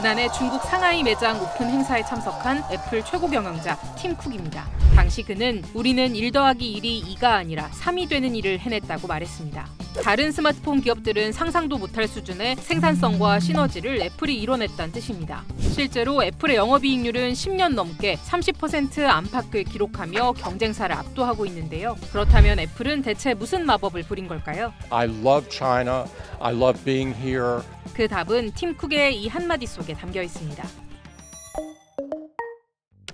지난해 중국 상하이 매장 오픈 행사에 참석한 애플 최고 경영자 팀 쿡입니다. 당시 그는 우리는 1 더하기 1이 2가 아니라 3이 되는 일을 해냈다고 말했습니다. 다른 스마트폰 기업들은 상상도 못할 수준의 생산성과 시너지를 애플이 이뤄냈다는 뜻입니다. 실제로 애플의 영업이익률은 10년 넘게 30% 안팎을 기록하며 경쟁사를 압도하고 있는데요. 그렇다면 애플은 대체 무슨 마법을 부린 걸까요? I love China. I love being here. 그 답은 팀 쿡의 이 한마디 속에 담겨 있습니다.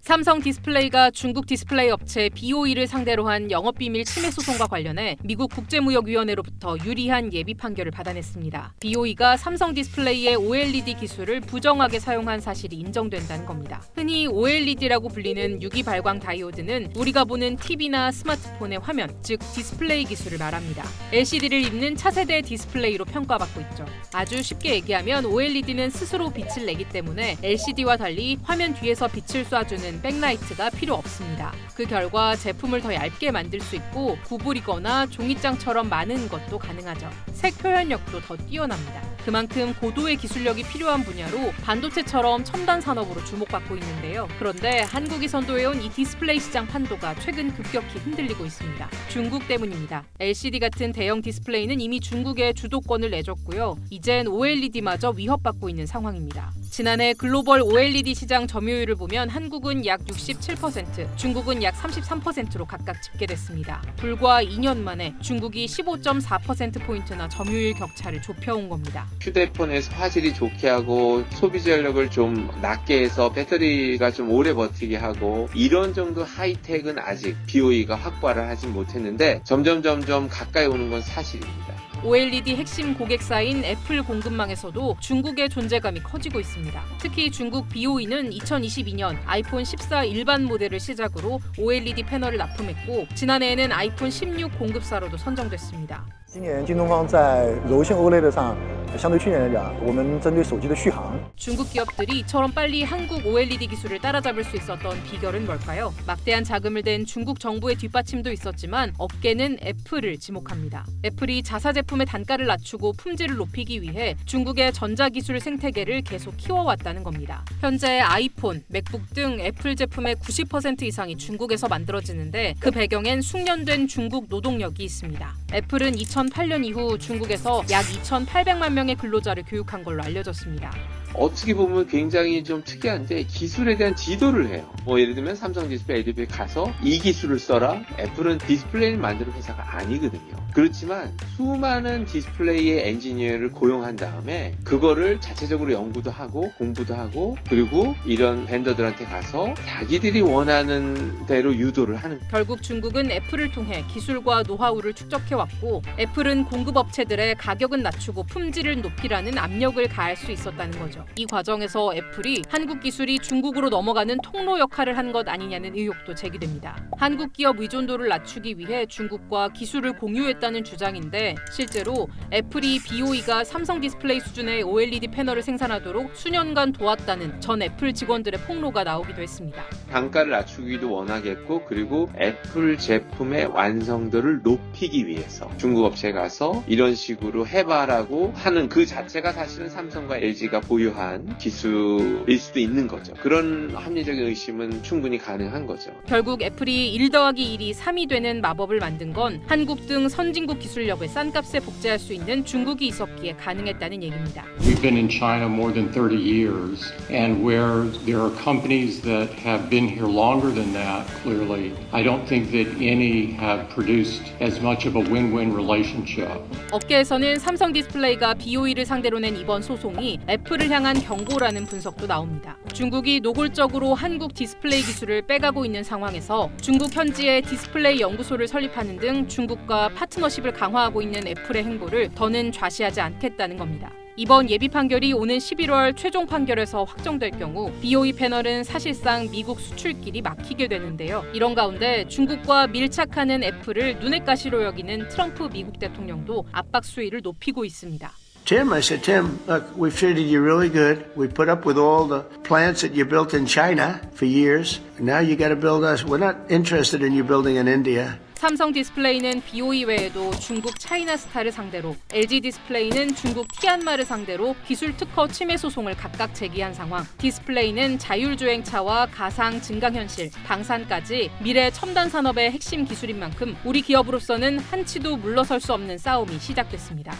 삼성 디스플레이가 중국 디스플레이 업체 BOE를 상대로 한 영업비밀 침해 소송과 관련해 미국 국제무역위원회로부터 유리한 예비 판결을 받아냈습니다. BOE가 삼성 디스플레이의 OLED 기술을 부정하게 사용한 사실이 인정된다는 겁니다. 흔히 OLED라고 불리는 유기 발광 다이오드는 우리가 보는 TV나 스마트폰의 화면, 즉 디스플레이 기술을 말합니다. LCD를 입는 차세대 디스플레이로 평가받고 있죠. 아주 쉽게 얘기하면 OLED는 스스로 빛을 내기 때문에 LCD와 달리 화면 뒤에서 빛을 쏴주는 백라이트가 필요 없습니다. 그 결과 제품을 더 얇게 만들 수 있고 구부리거나 종이장처럼 많은 것도 가능하죠. 색 표현력도 더 뛰어납니다. 그만큼 고도의 기술력이 필요한 분야로 반도체처럼 첨단 산업으로 주목받고 있는데요. 그런데 한국이 선도해온 이 디스플레이 시장 판도가 최근 급격히 흔들리고 있습니다. 중국 때문입니다. LCD 같은 대형 디스플레이는 이미 중국에 주도권을 내줬고요. 이젠 OLED마저 위협받고 있는 상황입니다. 지난해 글로벌 OLED 시장 점유율을 보면 한국은 약 67%, 중국은 약 33%로 각각 집계됐습니다. 불과 2년 만에 중국이 15.4%포인트나 점유율 격차를 좁혀온 겁니다. 휴대폰에서 화질이 좋게 하고 소비 전력을 좀 낮게 해서 배터리가 좀 오래 버티게 하고 이런 정도 하이텍은 아직 BOE가 확보를 하진 못했는데 점점 가까이 오는 건 사실입니다. OLED 핵심 고객사인 애플 공급망에서도 중국의 존재감이 커지고 있습니다. 특히 중국 BOE는 2022년 아이폰 14 일반 모델을 시작으로 OLED 패널을 납품했고 지난해에는 아이폰 16 공급사로도 선정됐습니다. 今年京东方在柔性 OLED 上相对去年来讲我们针对手机的续航 중국 기업들이 이처럼 빨리 한국 OLED 기술을 따라잡을 수 있었던 비결은 뭘까요? 막대한 자금을 댄 중국 정부의 뒷받침도 있었지만 업계는 애플을 지목합니다. 애플이 자사 제품의 단가를 낮추고 품질을 높이기 위해 중국의 전자기술 생태계를 계속 키워왔다는 겁니다. 현재 아이폰, 맥북 등 애플 제품의 90% 이상이 중국에서 만들어지는데 그 배경엔 숙련된 중국 노동력이 있습니다. 애플은 2008년 이후 중국에서 약 2,800만 명의 근로자를 교육한 걸로 알려졌습니다. 어떻게 보면 굉장히 좀 특이한데 기술에 대한 지도를 해요. 예를 들면 삼성 디스플레이 ADB에 가서 이 기술을 써라. 애플은 디스플레이를 만드는 회사가 아니거든요. 그렇지만 수많은 디스플레이의 엔지니어를 고용한 다음에 그거를 자체적으로 연구도 하고 공부도 하고 그리고 이런 벤더들한테 가서 자기들이 원하는 대로 유도를 하는 결국 중국은 애플을 통해 기술과 노하우를 축적해왔고 애플은 공급업체들의 가격은 낮추고 품질을 높이라는 압력을 가할 수 있었다는 거죠. 이 과정에서 애플이 한국 기술이 중국으로 넘어가는 통로 역할을 한 것 아니냐는 의혹도 제기됩니다. 한국 기업 의존도를 낮추기 위해 중국과 기술을 공유했다는 주장인데 실제로 애플이 BOE가 삼성 디스플레이 수준의 OLED 패널을 생산하도록 수년간 도왔다는 전 애플 직원들의 폭로가 나오기도 했습니다. 단가를 낮추기도 원하겠고 그리고 애플 제품의 완성도를 높이기 위해서 중국 업체에 가서 이런 식으로 해봐라고 하는 그 자체가 사실은 삼성과 LG가 보유한 기술일 수도 있는 거죠. 그런 합리적인 의심은 충분히 가능한 거죠. 결국 애플이 1 더하기 1이 3이 되는 마법을 만든 건 한국 등 선진국 기술력을 싼 값에 복제할 수 있는 중국이 있었기에 가능했다는 얘기입니다. We've been in China more than 30 years, and where there are companies that have been here longer than that, clearly, I don't think that any have produced as much of a win-win relationship. 업계에서는 삼성 디스플레이가 BOE를 상대로 낸 이번 소송이 애플을 향한 경고라는 분석도 나옵니다. 중국이 노골적으로 한국 디스플레이 기술을 빼가고 있는 상황에서 중국 현지에 디스플레이 연구소를 설립하는 등 중국과 파트너십을 강화하고 있는 애플의 행보를 더는 좌시하지 않겠다는 겁니다. 이번 예비 판결이 오는 11월 최종 판결에서 확정될 경우 BOE 패널은 사실상 미국 수출길이 막히게 되는데요. 이런 가운데 중국과 밀착하는 애플을 눈엣 가시로 여기는 트럼프 미국 대통령도 압박 수위를 높이고 있습니다. Tim, I said, Tim, look, we've treated you really good. We put up with all the plants that you built in China for years. Now you got to build us. We're not interested in you building in India. 삼성 디스플레이는 BOE 외에도 중국 차이나스타를 상대로, LG 디스플레이는 중국 티안마를 상대로 기술 특허 침해 소송을 각각 제기한 상황. 디스플레이는 자율주행차와 가상 증강현실, 방산까지 미래 첨단 산업의 핵심 기술인 만큼 우리 기업으로서는 한치도 물러설 수 없는 싸움이 시작됐습니다.